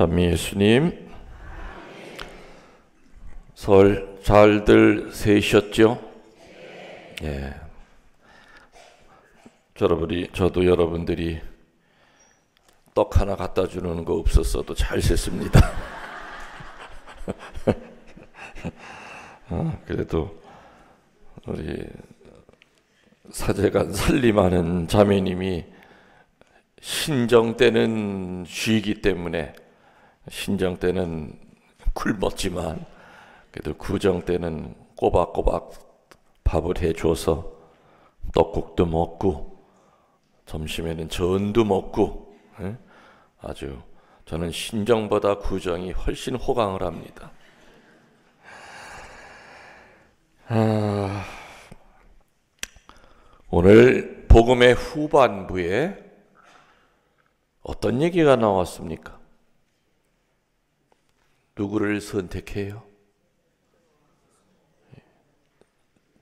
찬미 예수님, 설 잘들 세셨죠? 예. 저도 여러분들이 떡 하나 갖다 주는 거 없었어도 잘 셌습니다. 그래도 우리 사제간 살림하는 자매님이 신정 때는 쉬기 때문에 신정 때는 굶었지만 그래도 구정 때는 꼬박꼬박 밥을 해줘서 떡국도 먹고 점심에는 전도 먹고 아주 저는 신정보다 구정이 훨씬 호강을 합니다. 오늘 복음의 후반부에 어떤 얘기가 나왔습니까? 누구를 선택해요?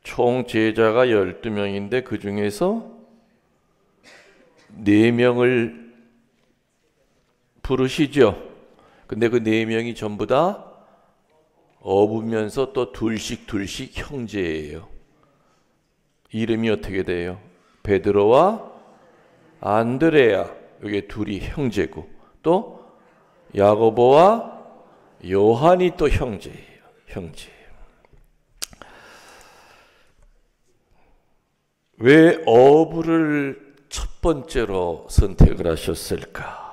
총 제자가 12명인데 그 중에서 4명을 부르시죠. 근데 그 4명이 전부 다 어부면서 또 둘씩 형제예요. 이름이 어떻게 돼요? 베드로와 안드레아, 이게 둘이 형제고, 또 야고보와 요한이 또 형제예요. 왜 어부를 첫 번째로 선택을 하셨을까?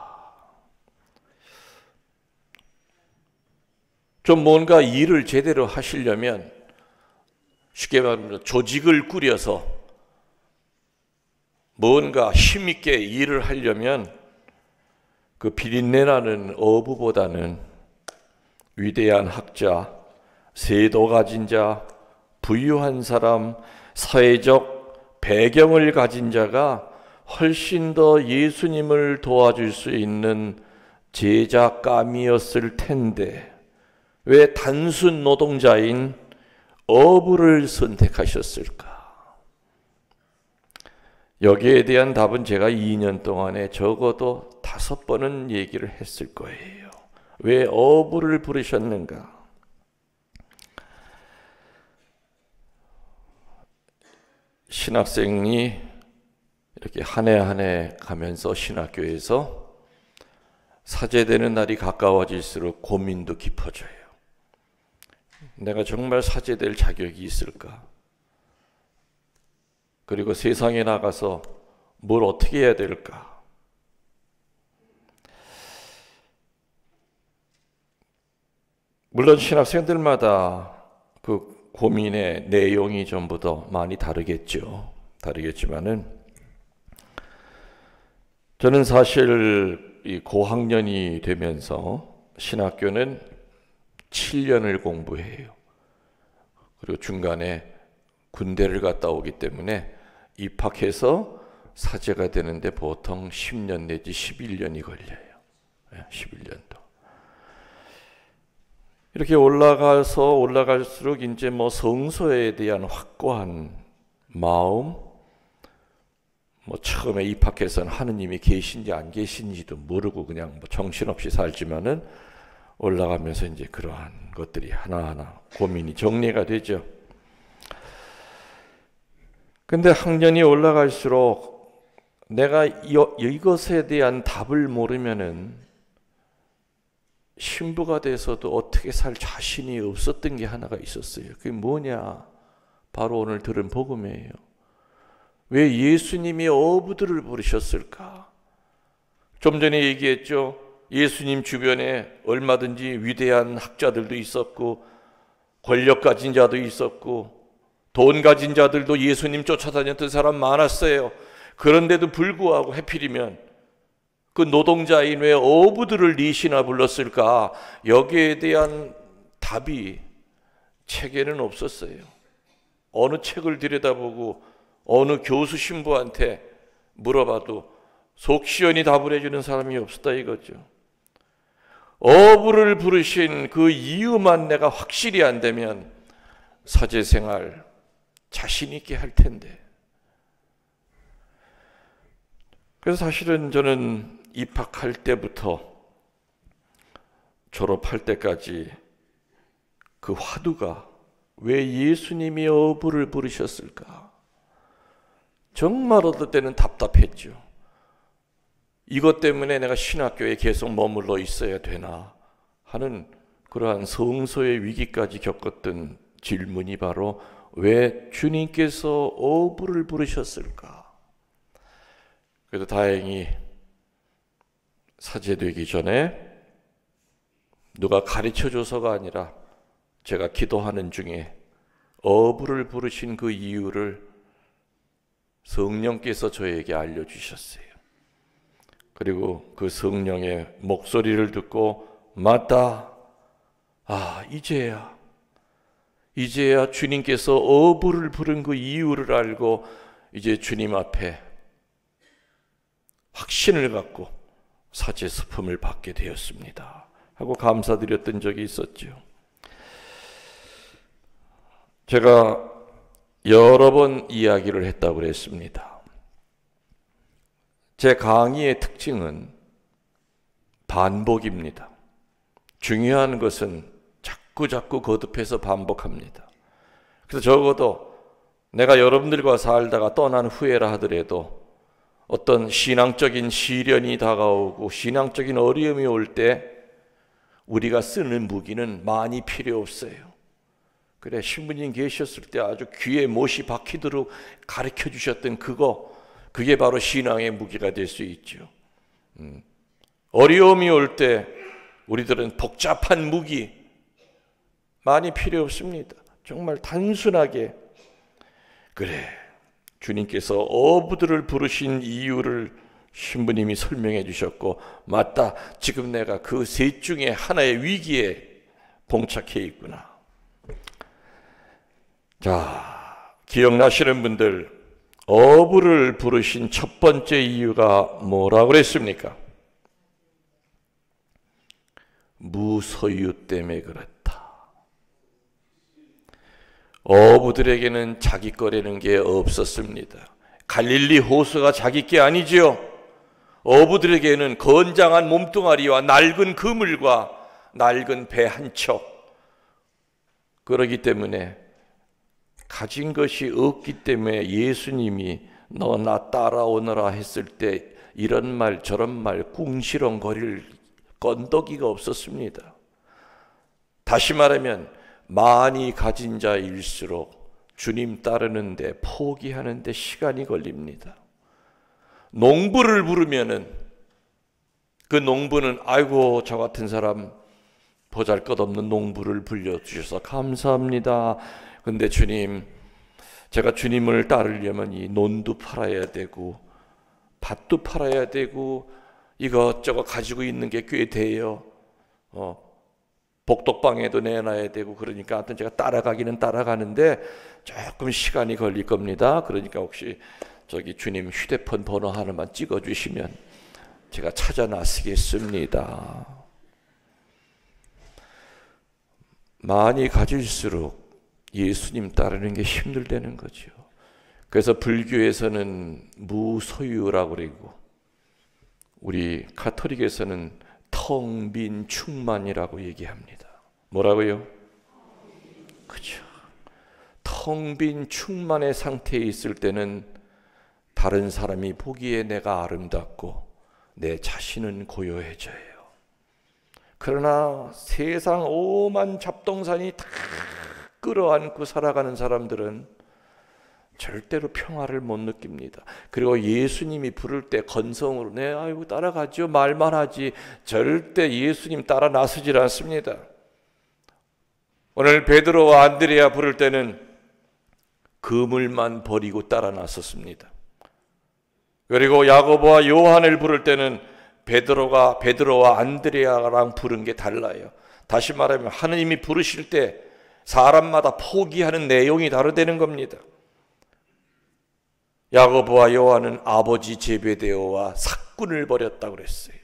좀 뭔가 일을 제대로 하시려면, 쉽게 말하면 조직을 꾸려서 뭔가 힘있게 일을 하려면 그 비린내나는 어부보다는 위대한 학자, 세도 가진 자, 부유한 사람, 사회적 배경을 가진 자가 훨씬 더 예수님을 도와줄 수 있는 제자감이었을 텐데 왜 단순 노동자인 어부를 선택하셨을까? 여기에 대한 답은 제가 2년 동안에 적어도 5번은 얘기를 했을 거예요. 왜 어부를 부르셨는가? 신학생이 이렇게 한 해 한 해 가면서 신학교에서 사제되는 날이 가까워질수록 고민도 깊어져요. 내가 정말 사제될 자격이 있을까? 그리고 세상에 나가서 뭘 어떻게 해야 될까? 물론 신학생들마다 그 고민의 내용이 전부 다 많이 다르겠지만은 저는 사실 이 고학년이 되면서 신학교는 7년을 공부해요. 그리고 중간에 군대를 갔다 오기 때문에 입학해서 사제가 되는데 보통 10년 내지 11년이 걸려요. 11년도. 이렇게 올라갈수록 이제 뭐 성소에 대한 확고한 마음, 뭐 처음에 입학해서는 하느님이 계신지 안 계신지도 모르고 그냥 뭐 정신없이 살지만은 올라가면서 이제 그러한 것들이 하나하나 고민이 정리가 되죠. 근데 학년이 올라갈수록 내가 이것에 대한 답을 모르면은 신부가 돼서도 어떻게 살 자신이 없었던 게 하나가 있었어요. 그게 뭐냐? 바로 오늘 들은 복음이에요. 왜 예수님이 어부들을 부르셨을까? 좀 전에 얘기했죠. 예수님 주변에 얼마든지 위대한 학자들도 있었고 권력 가진 자도 있었고 돈 가진 자들도 예수님 쫓아다녔던 사람 많았어요. 그런데도 불구하고 하필이면 그 노동자인 왜 어부들을 넷이나 불렀을까? 여기에 대한 답이 책에는 없었어요. 어느 책을 들여다보고 어느 교수 신부한테 물어봐도 속 시원히 답을 해주는 사람이 없었다 이거죠. 어부를 부르신 그 이유만 내가 확실히 안 되면 사제생활 자신 있게 할 텐데. 그래서 사실은 저는 입학할 때부터 졸업할 때까지 그 화두가 왜 예수님이 어부를 부르셨을까? 정말 어떨 때는 답답했죠. 이것 때문에 내가 신학교에 계속 머물러 있어야 되나 하는 그러한 성소의 위기까지 겪었던 질문이 바로 왜 주님께서 어부를 부르셨을까? 그래도 다행히 사제되기 전에 누가 가르쳐줘서가 아니라 제가 기도하는 중에 어부를 부르신 그 이유를 성령께서 저에게 알려주셨어요. 그리고 그 성령의 목소리를 듣고 맞다. 이제야 주님께서 어부를 부른 그 이유를 알고 이제 주님 앞에 확신을 갖고 사제 스품을 받게 되었습니다 하고 감사드렸던 적이 있었죠. 제가 여러 번 이야기를 했다고 그랬습니다. 제 강의의 특징은 반복입니다. 중요한 것은 자꾸 거듭해서 반복합니다. 그래서 적어도 내가 여러분들과 살다가 떠난 후에라 하더라도 어떤 신앙적인 시련이 다가오고 신앙적인 어려움이 올 때 우리가 쓰는 무기는 많이 필요 없어요. 그래, 신부님 계셨을 때 아주 귀에 못이 박히도록 가르쳐 주셨던 그게 바로 신앙의 무기가 될 수 있죠. 어려움이 올 때 우리들은 복잡한 무기 많이 필요 없습니다. 정말 단순하게 그래, 주님께서 어부들을 부르신 이유를 신부님이 설명해 주셨고 맞다, 지금 내가 그 셋 중에 하나의 위기에 봉착해 있구나. 자, 기억나시는 분들, 어부를 부르신 첫 번째 이유가 뭐라고 그랬습니까? 무소유 때문에 그렇다. 어부들에게는 자기 거라는 게 없었습니다. 갈릴리 호수가 자기 게 아니지요. 어부들에게는 건장한 몸뚱아리와 낡은 그물과 낡은 배 한 척, 그러기 때문에 가진 것이 없기 때문에 예수님이 너 나 따라오너라 했을 때 이런 말 저런 말 궁시렁거릴 건더기가 없었습니다. 다시 말하면 많이 가진 자일수록 주님 따르는데 포기하는데 시간이 걸립니다. 농부를 부르면은 그 농부는 아이고 저 같은 사람 보잘것없는 농부를 불러주셔서 감사합니다. 근데 주님, 제가 주님을 따르려면 이 논도 팔아야 되고 밭도 팔아야 되고 이것저것 가지고 있는 게 꽤 돼요. 복덕방에도 내놔야 되고 그러니까 하여튼 제가 따라가기는 따라가는데 조금 시간이 걸릴 겁니다. 그러니까 혹시 저기 주님 휴대폰 번호 하나만 찍어주시면 제가 찾아 나서겠습니다. 많이 가질수록 예수님 따르는 게 힘들다는 거죠. 그래서 불교에서는 무소유라고 그러고 우리 가톨릭에서는 텅 빈 충만이라고 얘기합니다. 뭐라고요? 그죠. 텅 빈 충만의 상태에 있을 때는 다른 사람이 보기에 내가 아름답고 내 자신은 고요해져요. 그러나 세상 오만 잡동사니 다 끌어안고 살아가는 사람들은 절대로 평화를 못 느낍니다. 그리고 예수님이 부를 때 건성으로 네 아이고 따라가죠 말만 하지 절대 예수님 따라 나서질 않습니다. 오늘 베드로와 안드레아 부를 때는 그물만 버리고 따라 나섰습니다. 그리고 야고보와 요한을 부를 때는 베드로와 안드레아랑 부른 게 달라요. 다시 말하면 하느님이 부르실 때 사람마다 포기하는 내용이 다르다는 겁니다. 야고보와 요한은 아버지 제베데오와 삭군을 벌였다고 그랬어요.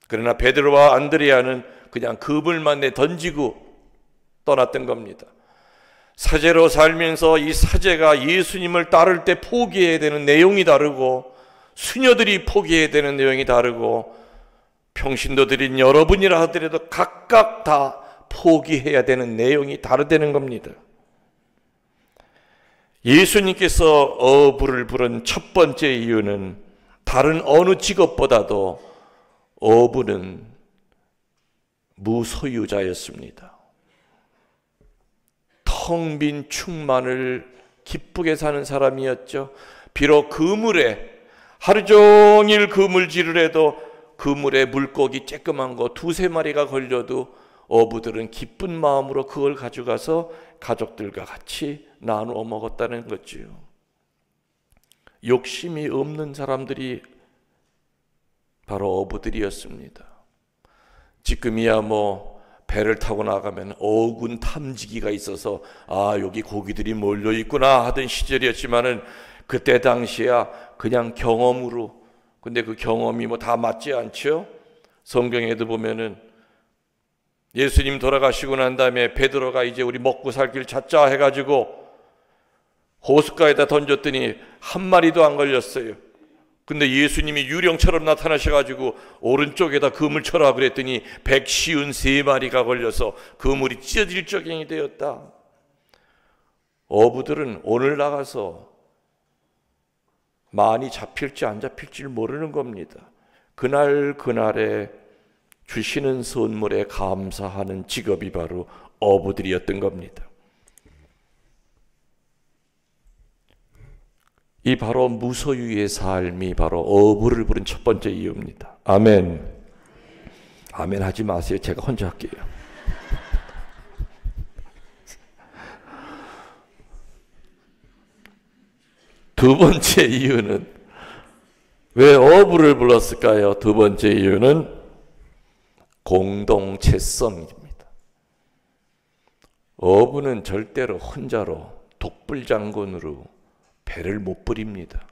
그러나 베드로와 안드레아는 그냥 그물만 던지고 떠났던 겁니다. 사제로 살면서 이 사제가 예수님을 따를 때 포기해야 되는 내용이 다르고 수녀들이 포기해야 되는 내용이 다르고 평신도 드린 여러분이라 하더라도 각각 다 포기해야 되는 내용이 다르다는 겁니다. 예수님께서 어부를 부른 첫 번째 이유는 다른 어느 직업보다도 어부는 무소유자였습니다. 텅 빈 충만을 기쁘게 사는 사람이었죠. 비록 그물에 하루 종일 그물질을 해도 그물에 물고기 쬐끄만 거 두세 마리가 걸려도 어부들은 기쁜 마음으로 그걸 가져가서 가족들과 같이 나누어 먹었다는 거지요. 욕심이 없는 사람들이 바로 어부들이었습니다. 지금이야 배를 타고 나가면 어군 탐지기가 있어서 여기 고기들이 몰려 있구나 하던 시절이었지만은 그때 당시야 그냥 경험으로, 근데 그 경험이 다 맞지 않죠? 성경에도 보면은 예수님 돌아가시고 난 다음에 베드로가 이제 우리 먹고 살 길 찾자 해가지고 호숫가에다 던졌더니 한 마리도 안 걸렸어요. 근데 예수님이 유령처럼 나타나셔가지고 오른쪽에다 그물 쳐라 그랬더니 153마리가 걸려서 그물이 찢어질 적경이 되었다. 어부들은 오늘 나가서 많이 잡힐지 안 잡힐지 모르는 겁니다. 그날에 주시는 선물에 감사하는 직업이 바로 어부들이었던 겁니다. 이 바로 무소유의 삶이 바로 어부를 부른 첫 번째 이유입니다. 아멘. 아멘 하지 마세요. 제가 혼자 할게요. 두 번째 이유는 왜 어부를 불렀을까요? 두 번째 이유는 공동체성입니다. 어부는 절대로 혼자로 독불장군으로 배를 못 부립니다.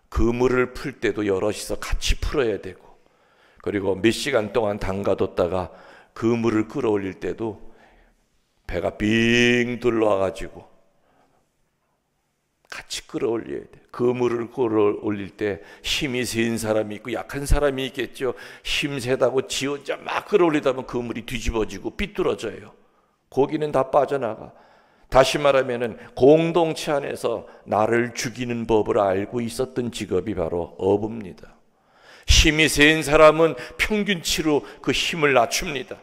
그물을 풀 때도 여럿이서 같이 풀어야 되고, 그리고 몇 시간 동안 담가뒀다가 그물을 끌어올릴 때도 배가 빙 둘러와가지고 같이 끌어올려야 돼. 그물을 끌어올릴 때 힘이 센 사람이 있고 약한 사람이 있겠죠. 힘 세다고 지 혼자 막 끌어올리다 보면 그물이 뒤집어지고 삐뚤어져요. 고기는 다 빠져나가. 다시 말하면 공동체 안에서 나를 죽이는 법을 알고 있었던 직업이 바로 어부입니다. 힘이 센 사람은 평균치로 그 힘을 낮춥니다.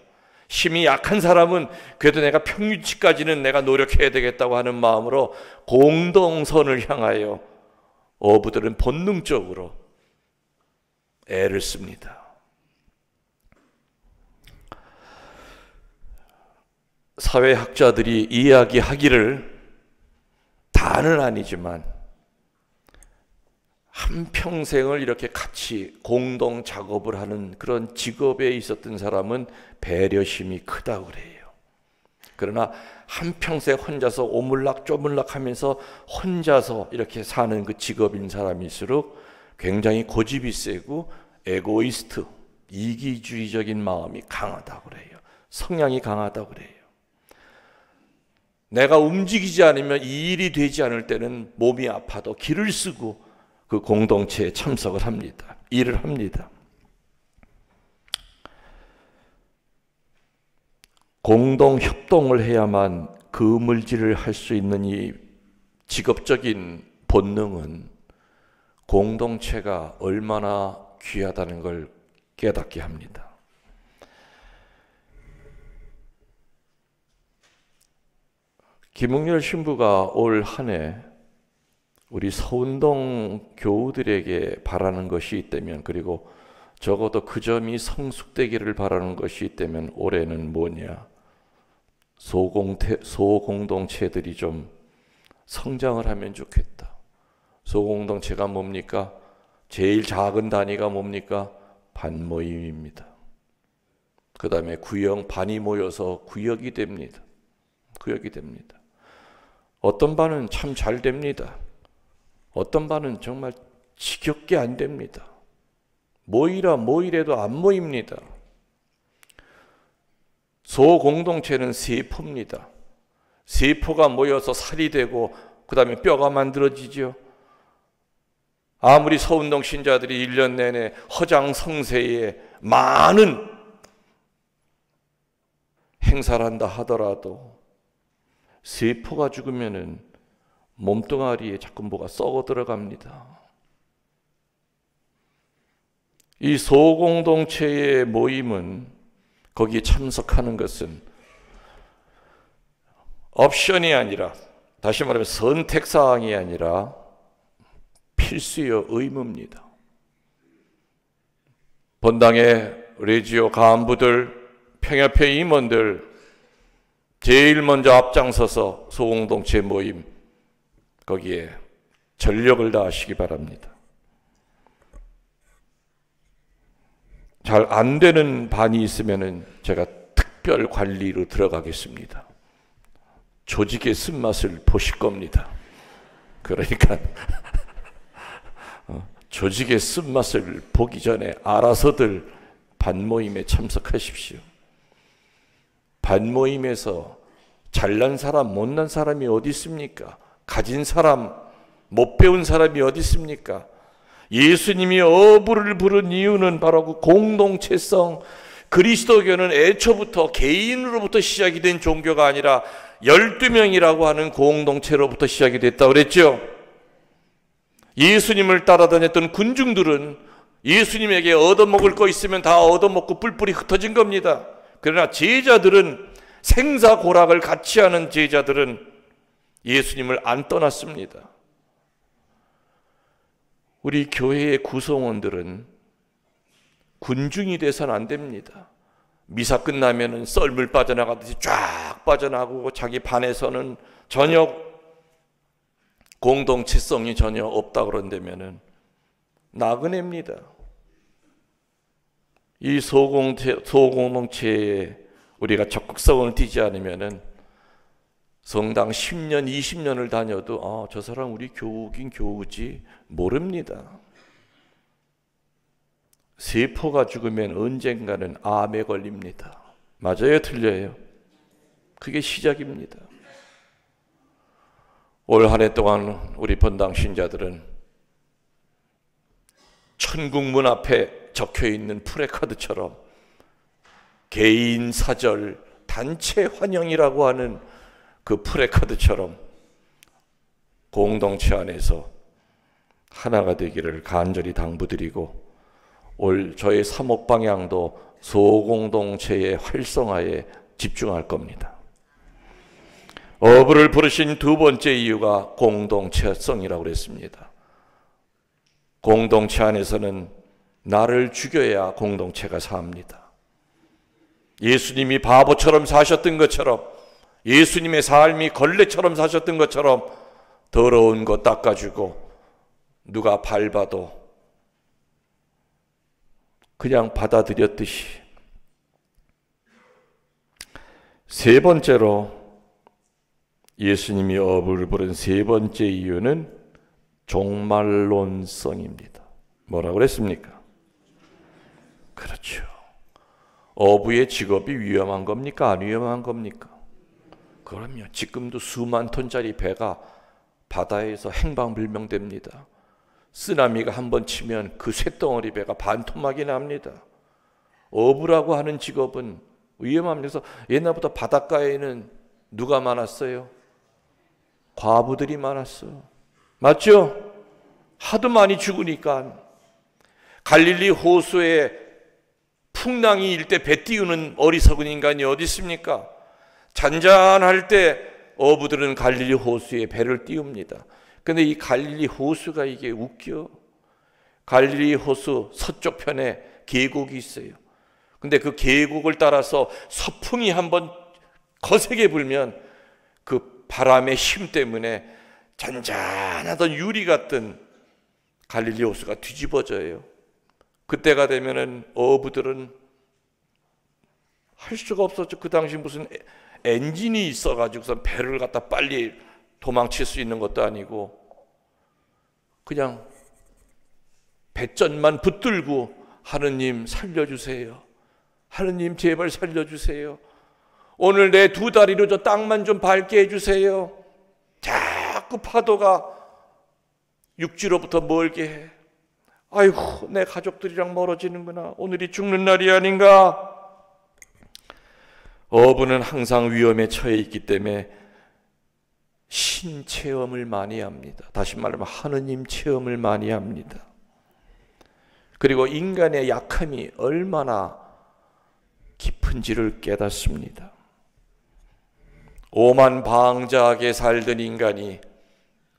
힘이 약한 사람은 그래도 내가 평균치까지는 내가 노력해야 되겠다고 하는 마음으로 공동선을 향하여 어부들은 본능적으로 애를 씁니다. 사회학자들이 이야기하기를, 다는 아니지만 한평생을 이렇게 같이 공동 작업을 하는 그런 직업에 있었던 사람은 배려심이 크다고 그래요. 그러나 한평생 혼자서 오물락조물락 하면서 혼자서 이렇게 사는 그 직업인 사람일수록 굉장히 고집이 세고 에고이스트, 이기주의적인 마음이 강하다고 그래요. 성향이 강하다고 그래요. 내가 움직이지 않으면 이 일이 되지 않을 때는 몸이 아파도 기를 쓰고 그 공동체에 참석을 합니다. 일을 합니다. 공동 협동을 해야만 그물질을 할 수 있는 이 직업적인 본능은 공동체가 얼마나 귀하다는 걸 깨닫게 합니다. 김웅열 신부가 올 한 해 우리 서운동 교우들에게 바라는 것이 있다면, 그리고 적어도 그 점이 성숙되기를 바라는 것이 있다면 올해는 뭐냐? 소공동체들이 좀 성장을 하면 좋겠다. 소공동체가 뭡니까? 제일 작은 단위가 뭡니까? 반모임입니다. 그 다음에 구역, 반이 모여서 구역이 됩니다. 구역이 됩니다. 어떤 반은 참 잘 됩니다. 어떤 반은 정말 지겹게 안 됩니다. 모이래도 안 모입니다. 소공동체는 세포입니다. 세포가 모여서 살이 되고 그 다음에 뼈가 만들어지죠. 아무리 서운동 신자들이 1년 내내 허장성세에 많은 행사를 한다 하더라도 세포가 죽으면은 몸뚱아리에 자꾸 뭐가 썩어 들어갑니다. 이 소공동체의 모임은, 거기에 참석하는 것은 옵션이 아니라, 다시 말하면 선택사항이 아니라 필수요 의무입니다. 본당의 레지오 간부들, 평협회 임원들 제일 먼저 앞장서서 소공동체 모임, 거기에 전력을 다하시기 바랍니다. 잘 안 되는 반이 있으면은 제가 특별 관리로 들어가겠습니다. 조직의 쓴맛을 보실 겁니다. 그러니까 조직의 쓴맛을 보기 전에 알아서들 반모임에 참석하십시오. 반모임에서 잘난 사람, 못난 사람이 어디 있습니까? 가진 사람, 못 배운 사람이 어디 있습니까? 예수님이 어부를 부른 이유는 바로 그 공동체성. 그리스도교는 애초부터 개인으로부터 시작이 된 종교가 아니라 12명이라고 하는 공동체로부터 시작이 됐다고 그랬죠. 예수님을 따라다녔던 군중들은 예수님에게 얻어먹을 거 있으면 다 얻어먹고 뿔뿔이 흩어진 겁니다. 그러나 제자들은, 생사고락을 같이 하는 제자들은 예수님을 안 떠났습니다. 우리 교회의 구성원들은 군중이 돼서는 안 됩니다. 미사 끝나면은 썰물 빠져나가듯이 쫙 빠져나가고 자기 반에서는 전혀 공동체성이 전혀 없다 그런다면은 나그네입니다. 이 소공동체에 우리가 적극성을 띠지 않으면은 성당 10년, 20년을 다녀도 저 사람 우리 교우긴 교우지 모릅니다. 세포가 죽으면 언젠가는 암에 걸립니다. 맞아요, 틀려요? 그게 시작입니다. 올 한 해 동안 우리 본당 신자들은 천국문 앞에 적혀있는 프레카드처럼 개인 사절, 단체 환영이라고 하는 그 프레카드처럼 공동체 안에서 하나가 되기를 간절히 당부드리고, 올 저의 사목방향도 소공동체의 활성화에 집중할 겁니다. 어부를 부르신 두 번째 이유가 공동체성이라고 그랬습니다. 공동체 안에서는 나를 죽여야 공동체가 삽니다. 예수님이 바보처럼 사셨던 것처럼, 예수님의 삶이 걸레처럼 사셨던 것처럼 더러운 거 닦아주고 누가 밟아도 그냥 받아들였듯이. 세 번째로 예수님이 어부를 부른 세 번째 이유는 종말론성입니다. 뭐라고 그랬습니까? 그렇죠. 어부의 직업이 위험한 겁니까? 안 위험한 겁니까? 그럼요. 지금도 수만 톤짜리 배가 바다에서 행방불명됩니다. 쓰나미가 한번 치면 그 쇳덩어리 배가 반토막이 납니다. 어부라고 하는 직업은 위험하면서, 옛날부터 바닷가에는 누가 많았어요? 과부들이 많았어. 맞죠? 하도 많이 죽으니까. 갈릴리 호수에 풍랑이 일 때 배 띄우는 어리석은 인간이 어디 있습니까? 잔잔할 때 어부들은 갈릴리 호수에 배를 띄웁니다. 근데 이 갈릴리 호수가 이게 웃겨. 갈릴리 호수 서쪽 편에 계곡이 있어요. 근데 그 계곡을 따라서 서풍이 한번 거세게 불면 그 바람의 힘 때문에 잔잔하던 유리 같던 갈릴리 호수가 뒤집어져요. 그때가 되면은 어부들은 할 수가 없었죠. 그 당시 무슨 엔진이 있어가지고서 배를 갖다 빨리 도망칠 수 있는 것도 아니고 그냥 배전만 붙들고 하느님 살려주세요. 하느님 제발 살려주세요. 오늘 내 두 다리로 저 땅만 좀 밟게 해주세요. 자꾸 파도가 육지로부터 멀게 해. 아이고, 내 가족들이랑 멀어지는구나. 오늘이 죽는 날이 아닌가. 어부는 항상 위험에 처해 있기 때문에 신체험을 많이 합니다. 다시 말하면 하느님 체험을 많이 합니다. 그리고 인간의 약함이 얼마나 깊은지를 깨닫습니다. 오만방자하게 살던 인간이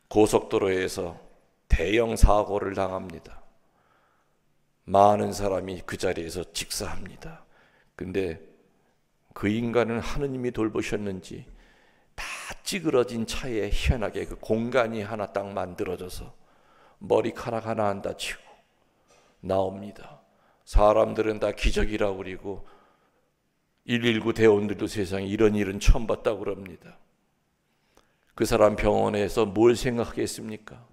고속도로에서 대형 사고를 당합니다. 많은 사람이 그 자리에서 직사합니다. 근데 그 인간은 하느님이 돌보셨는지 다 찌그러진 차에 희한하게 그 공간이 하나 딱 만들어져서 머리카락 하나 안 다치고 나옵니다. 사람들은 다 기적이라고 그러고 119 대원들도 세상에 이런 일은 처음 봤다고 그럽니다. 그 사람 병원에서 뭘 생각하겠습니까?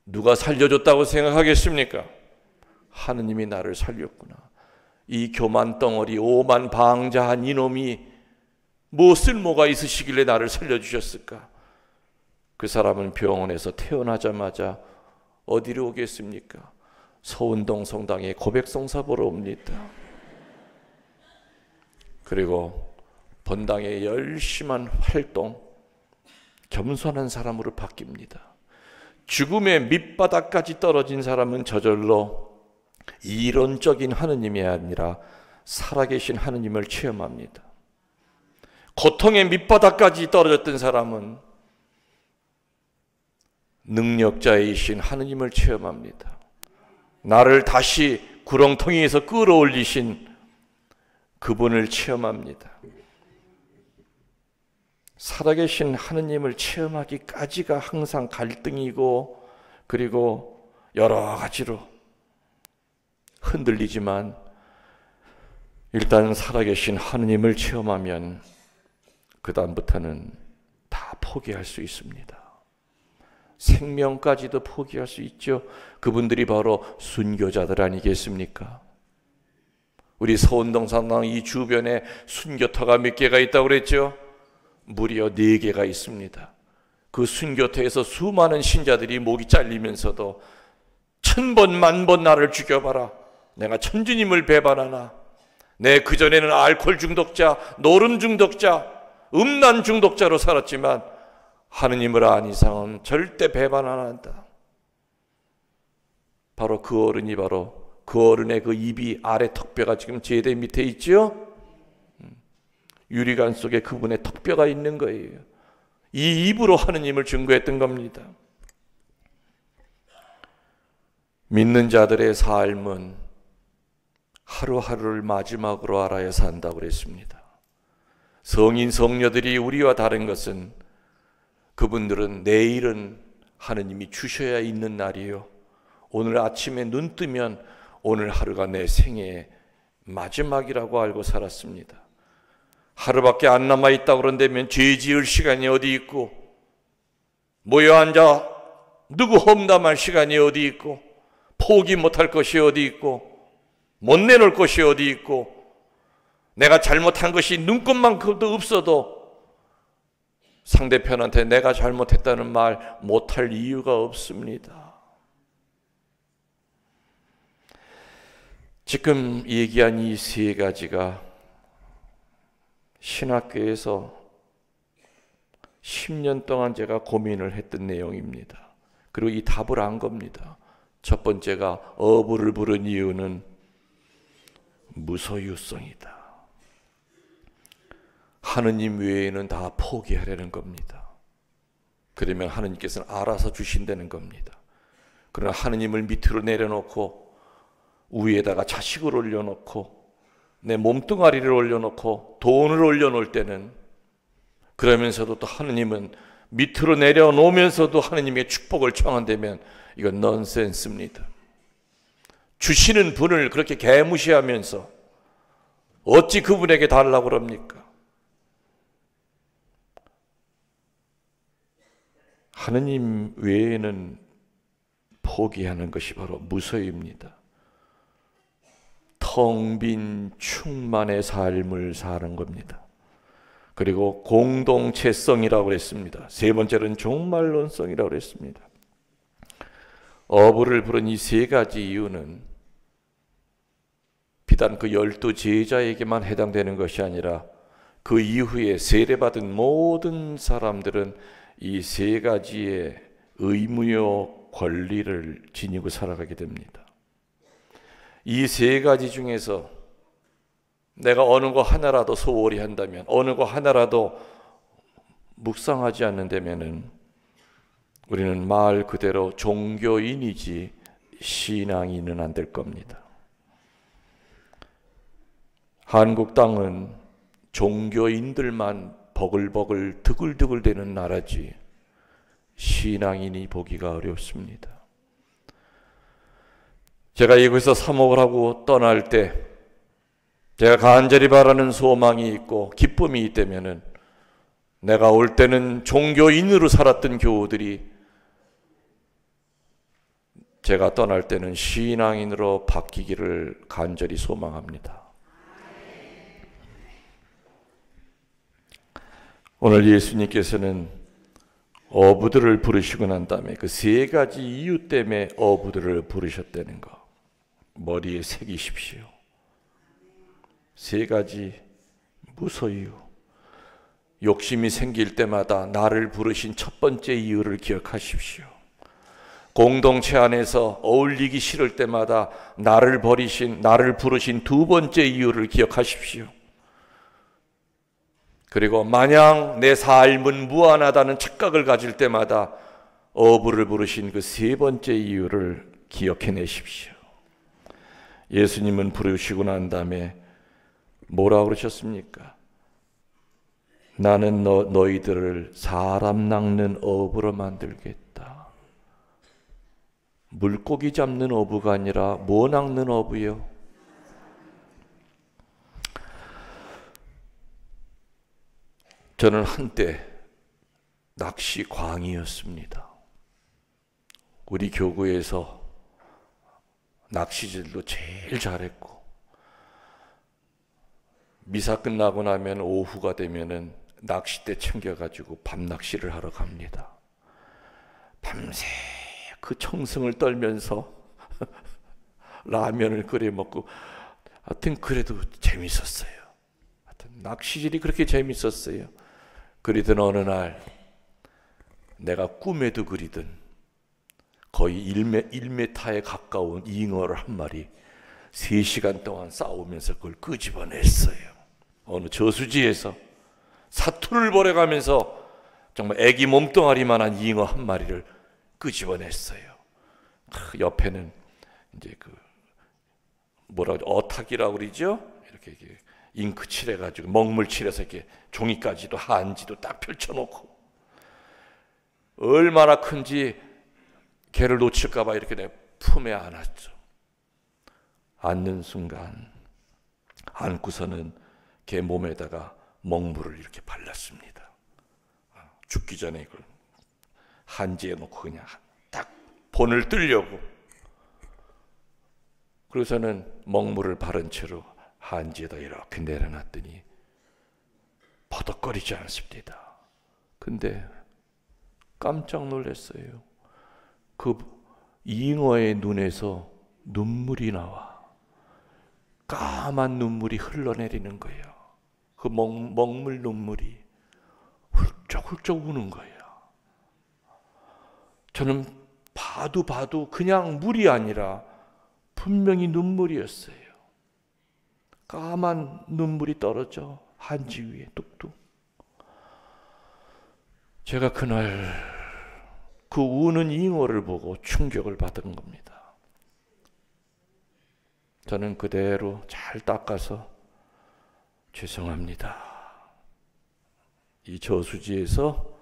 누가 살려줬다고 생각하겠습니까? 하느님이 나를 살렸구나. 이 교만 덩어리 오만방자한 이놈이 뭐 쓸모가 있으시길래 나를 살려주셨을까? 그 사람은 병원에서 태어나자마자 어디로 오겠습니까? 서운동 성당에 고백성사 보러 옵니다. 그리고 본당의 열심한 활동, 겸손한 사람으로 바뀝니다. 죽음의 밑바닥까지 떨어진 사람은 저절로 이론적인 하느님이 아니라 살아계신 하느님을 체험합니다. 고통의 밑바닥까지 떨어졌던 사람은 능력자이신 하느님을 체험합니다. 나를 다시 구렁텅이에서 끌어올리신 그분을 체험합니다. 살아계신 하느님을 체험하기까지가 항상 갈등이고 그리고 여러 가지로 흔들리지만 일단 살아계신 하느님을 체험하면 그 다음부터는 다 포기할 수 있습니다. 생명까지도 포기할 수 있죠. 그분들이 바로 순교자들 아니겠습니까? 우리 서운동 성당 이 주변에 순교터가 몇 개가 있다고 그랬죠? 무려 4개가 있습니다. 그 순교터에서 수많은 신자들이 목이 잘리면서도 1000번 만번 나를 죽여봐라. 내가 천주님을 배반하나. 내 그전에는 알코올 중독자, 노름 중독자, 음란 중독자로 살았지만 하느님을 안 이상은 절대 배반 안 한다. 바로 그 어른이 바로 그 어른의 그 입이 아래 턱뼈가 지금 제대 밑에 있죠? 유리관 속에 그분의 턱뼈가 있는 거예요. 이 입으로 하느님을 증거했던 겁니다. 믿는 자들의 삶은 하루하루를 마지막으로 알아야 산다고 그랬습니다. 성인 성녀들이 우리와 다른 것은 그분들은 내일은 하느님이 주셔야 있는 날이에요. 오늘 아침에 눈 뜨면 오늘 하루가 내 생애의 마지막이라고 알고 살았습니다. 하루밖에 안 남아있다고 그런다면 죄 지을 시간이 어디 있고 모여 앉아 누구 험담할 시간이 어디 있고 포기 못할 것이 어디 있고 못 내놓을 것이 어디 있고 내가 잘못한 것이 눈꼽만큼도 없어도 상대편한테 내가 잘못했다는 말 못할 이유가 없습니다. 지금 얘기한 이 3가지가 신학교에서 10년 동안 제가 고민을 했던 내용입니다. 그리고 이 답을 안 겁니다. 첫 번째가 어부를 부른 이유는 무소유성이다. 하느님 외에는 다 포기하려는 겁니다. 그러면 하느님께서는 알아서 주신다는 겁니다. 그러나 하느님을 밑으로 내려놓고 위에다가 자식을 올려놓고 내 몸뚱아리를 올려놓고 돈을 올려놓을 때는 그러면서도 또 하느님은 밑으로 내려놓으면서도 하느님의 축복을 청한다면 이건 넌센스입니다. 주시는 분을 그렇게 개무시하면서 어찌 그분에게 달라고 그럽니까? 하느님 외에는 포기하는 것이 바로 무소유입니다. 텅 빈 충만의 삶을 사는 겁니다. 그리고 공동체성이라고 했습니다. 3번째는 종말론성이라고 했습니다. 어부를 부른 이 세 가지 이유는 비단 그 12 제자에게만 해당되는 것이 아니라 그 이후에 세례받은 모든 사람들은 이 세 가지의 의무요 권리를 지니고 살아가게 됩니다. 이 세 가지 중에서 내가 어느 거 하나라도 소홀히 한다면, 어느 거 하나라도 묵상하지 않는다면은 우리는 말 그대로 종교인이지 신앙인은 안 될 겁니다. 한국 땅은 종교인들만 버글버글 드글드글 되는 나라지 신앙인이 보기가 어렵습니다. 제가 이곳에서 사목을 하고 떠날 때 제가 간절히 바라는 소망이 있고 기쁨이 있다면은 내가 올 때는 종교인으로 살았던 교우들이 제가 떠날 때는 신앙인으로 바뀌기를 간절히 소망합니다. 오늘 예수님께서는 어부들을 부르시고 난 다음에 그 세 가지 이유 때문에 어부들을 부르셨다는 거 머리에 새기십시오. 세 가지 무서 이유. 욕심이 생길 때마다 나를 부르신 첫 번째 이유를 기억하십시오. 공동체 안에서 어울리기 싫을 때마다 나를 부르신 두 번째 이유를 기억하십시오. 그리고 마냥 내 삶은 무한하다는 착각을 가질 때마다 어부를 부르신 그 세 번째 이유를 기억해내십시오. 예수님은 부르시고 난 다음에 뭐라고 그러셨습니까? 나는 너희들을 사람 낚는 어부로 만들겠다. 물고기 잡는 어부가 아니라 뭐 낚는 어부요? 저는 한때 낚시 광이었습니다. 우리 교구에서 낚시질도 제일 잘했고 미사 끝나고 나면 오후가 되면은 낚싯대 챙겨가지고 밤낚시를 하러 갑니다. 밤새 그 청승을 떨면서 라면을 끓여 먹고 하여튼 그래도 재밌었어요. 하여튼 낚시질이 그렇게 재밌었어요. 그리던 어느 날 내가 꿈에도 그리던 거의 1m에 가까운 잉어를 한 마리 3시간 동안 싸우면서 그걸 끄집어냈어요. 어느 저수지에서 사투를 벌여가면서 정말 애기 몸뚱아리만한 잉어 한 마리를 끄집어냈어요. 옆에는 이제 그 어탁이라고 그러죠? 이렇게 잉크 칠해가지고 먹물 칠해서 이렇게 종이까지도 한지도 딱 펼쳐놓고 얼마나 큰지 걔를 놓칠까봐 이렇게 내 품에 안았죠. 앉는 순간 안고서는 걔 몸에다가 먹물을 이렇게 발랐습니다. 죽기 전에 이걸 한지에 놓고 그냥 딱 본을 뜨려고. 그래서는 먹물을 바른 채로 한지에다 이렇게 내려놨더니 버덕거리지 않습니다. 근데 깜짝 놀랐어요. 그 잉어의 눈에서 눈물이 나와. 까만 눈물이 흘러내리는 거예요. 그 먹물 눈물이 훌쩍훌쩍 우는 거예요. 저는 봐도 그냥 물이 아니라 분명히 눈물이었어요. 까만 눈물이 떨어져 한지 위에 뚝뚝. 제가 그날 그 우는 잉어를 보고 충격을 받은 겁니다. 저는 그대로 잘 닦아서 죄송합니다. 이 저수지에서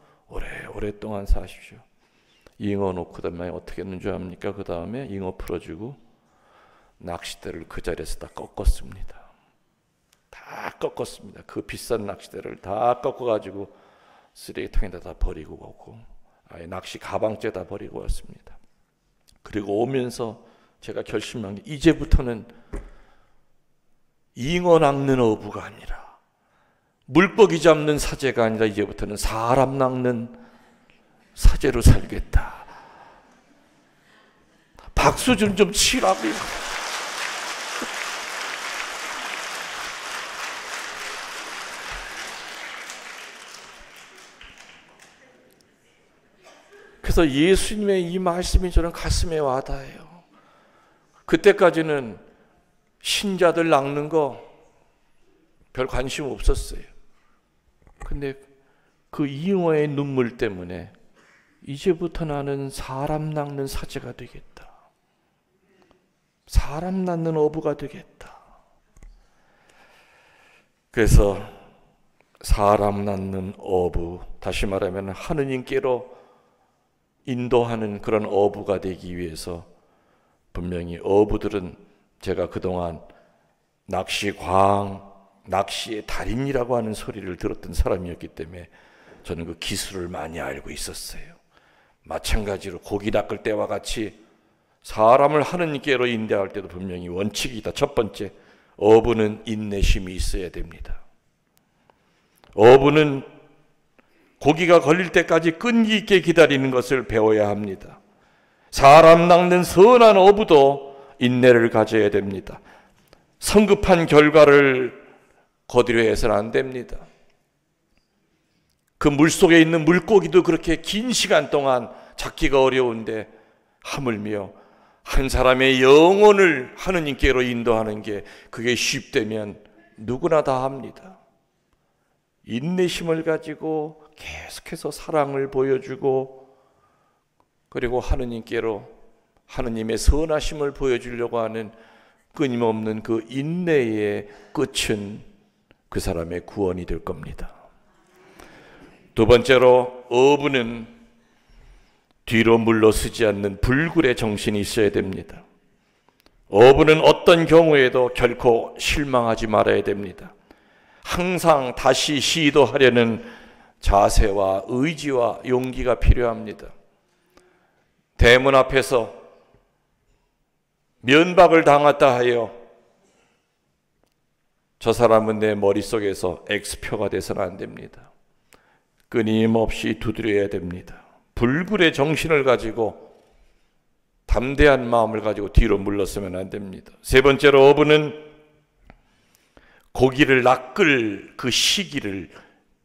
오랫동안 사십시오. 잉어 놓고 그다음에 어떻게 했는 줄 압니까? 그 다음에 잉어 풀어주고 낚싯대를 그 자리에서 다 꺾었습니다. 다 꺾었습니다. 그 비싼 낚싯대를 다 꺾어가지고 쓰레기통에다 다 버리고 오고 아예 낚시 가방째다 버리고 왔습니다. 그리고 오면서 제가 결심한 게 이제부터는 잉어 낚는 어부가 아니라 물고기 잡는 사제가 아니라 이제부터는 사람 낚는 사제로 살겠다. 박수 좀 치라고. 그래서 예수님의 이 말씀이 저는 가슴에 와닿아요. 그때까지는 신자들 낚는 거 별 관심 없었어요. 근데 그 이모의 눈물 때문에 이제부터 나는 사람 낚는 사제가 되겠다. 사람 낳는 어부가 되겠다. 그래서 사람 낳는 어부, 다시 말하면 하느님께로 인도하는 그런 어부가 되기 위해서 분명히 어부들은 제가 그동안 낚시광, 낚시의 달인이라고 하는 소리를 들었던 사람이었기 때문에 저는 그 기술을 많이 알고 있었어요. 마찬가지로 고기 낚을 때와 같이 사람을 하느님께로 인도할 때도 분명히 원칙이 있다. 첫 번째, 어부는 인내심이 있어야 됩니다. 어부는 고기가 걸릴 때까지 끈기 있게 기다리는 것을 배워야 합니다. 사람 낚는 선한 어부도 인내를 가져야 됩니다. 성급한 결과를 거두려 해서는 안 됩니다. 그 물속에 있는 물고기도 그렇게 긴 시간 동안 잡기가 어려운데 하물며 한 사람의 영혼을 하느님께로 인도하는 게 그게 쉽다면 누구나 다 합니다. 인내심을 가지고 계속해서 사랑을 보여주고 그리고 하느님께로 하느님의 선하심을 보여주려고 하는 끊임없는 그 인내의 끝은 그 사람의 구원이 될 겁니다. 두 번째로 어부는 뒤로 물러서지 않는 불굴의 정신이 있어야 됩니다. 어부는 어떤 경우에도 결코 실망하지 말아야 됩니다. 항상 다시 시도하려는 자세와 의지와 용기가 필요합니다. 대문 앞에서 면박을 당했다 하여 저 사람은 내 머릿속에서 X표가 돼서는 안 됩니다. 끊임없이 두드려야 됩니다. 불굴의 정신을 가지고 담대한 마음을 가지고 뒤로 물러서면 안 됩니다. 세 번째로 어부는 고기를 낚을 그 시기를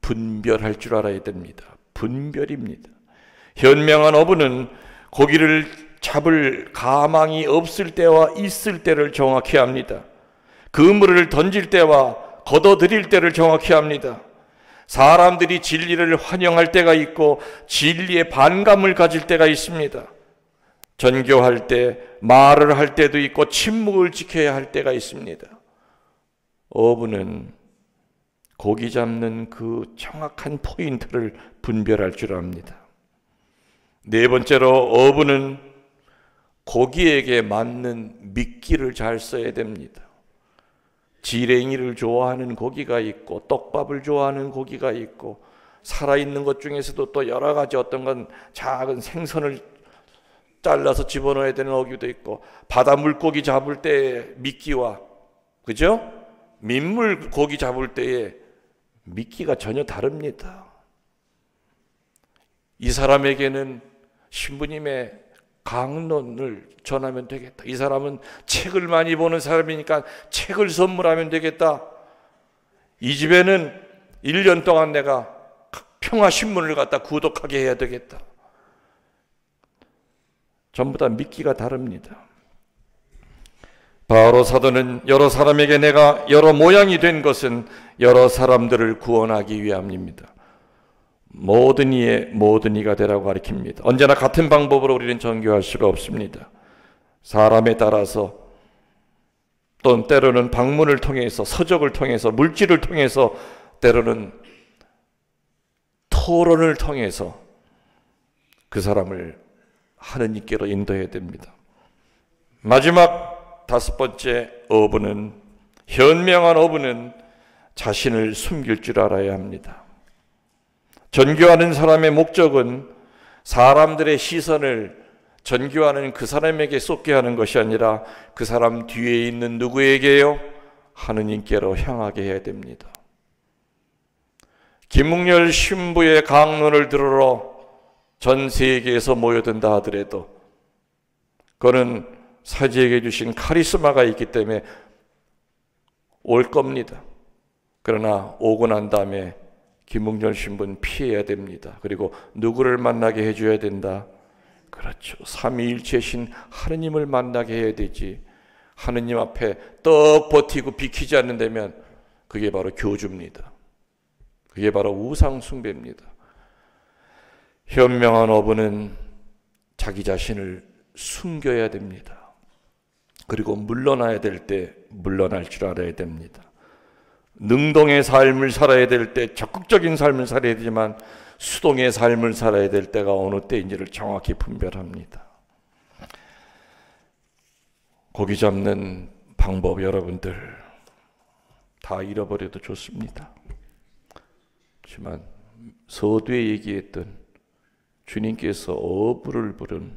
분별할 줄 알아야 됩니다. 분별입니다. 현명한 어부는 고기를 잡을 가망이 없을 때와 있을 때를 정확히 합니다. 그물을 던질 때와 걷어들일 때를 정확히 합니다. 사람들이 진리를 환영할 때가 있고 진리에 반감을 가질 때가 있습니다. 전교할 때, 말을 할 때도 있고 침묵을 지켜야 할 때가 있습니다. 어부는 고기 잡는 그 정확한 포인트를 분별할 줄 압니다. 네 번째로 어부는 고기에게 맞는 미끼를 잘 써야 됩니다. 지랭이를 좋아하는 고기가 있고 떡밥을 좋아하는 고기가 있고 살아있는 것 중에서도 또 여러 가지 어떤 건 작은 생선을 잘라서 집어넣어야 되는 어기도 있고 바다 물고기 잡을 때의 미끼와 그죠? 민물 고기 잡을 때의 미끼가 전혀 다릅니다. 이 사람에게는 신부님의 강론을 전하면 되겠다. 이 사람은 책을 많이 보는 사람이니까 책을 선물하면 되겠다. 이 집에는 1년 동안 내가 평화신문을 갖다 구독하게 해야 되겠다. 전부 다 미끼가 다릅니다. 바로 사도는 여러 사람에게 내가 여러 모양이 된 것은 여러 사람들을 구원하기 위함입니다. 모든 이의 모든 이가 되라고 가르칩니다. 언제나 같은 방법으로 우리는 전교할 수가 없습니다. 사람에 따라서 또는 때로는 방문을 통해서 서적을 통해서 물질을 통해서 때로는 토론을 통해서 그 사람을 하느님께로 인도해야 됩니다. 마지막 다섯 번째 어부는 현명한 어부는 자신을 숨길 줄 알아야 합니다. 전교하는 사람의 목적은 사람들의 시선을 전교하는 그 사람에게 쏟게 하는 것이 아니라 그 사람 뒤에 있는 누구에게요? 하느님께로 향하게 해야 됩니다. 김웅열 신부의 강론을 들으러 전 세계에서 모여든다 하더라도 그는 사지에게 주신 카리스마가 있기 때문에 올 겁니다. 그러나 오고 난 다음에 김웅전 신부는 피해야 됩니다. 그리고 누구를 만나게 해줘야 된다? 그렇죠. 삼위일체신 하느님을 만나게 해야 되지. 하느님 앞에 떡 버티고 비키지 않는다면 그게 바로 교주입니다. 그게 바로 우상 숭배입니다. 현명한 어부는 자기 자신을 숨겨야 됩니다. 그리고 물러나야 될 때 물러날 줄 알아야 됩니다. 능동의 삶을 살아야 될 때 적극적인 삶을 살아야 되지만 수동의 삶을 살아야 될 때가 어느 때인지를 정확히 분별합니다. 고기 잡는 방법 여러분들 다 잃어버려도 좋습니다. 하지만 서두에 얘기했던 주님께서 어부를 부른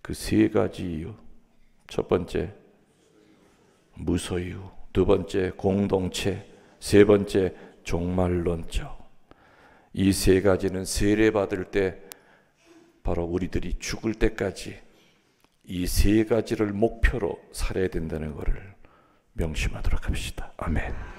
그 세 가지 이유, 첫 번째 무소유, 두 번째 공동체, 세 번째 종말론적. 이 세 가지는 세례받을 때 바로 우리들이 죽을 때까지 이 세 가지를 목표로 살아야 된다는 것을 명심하도록 합시다. 아멘.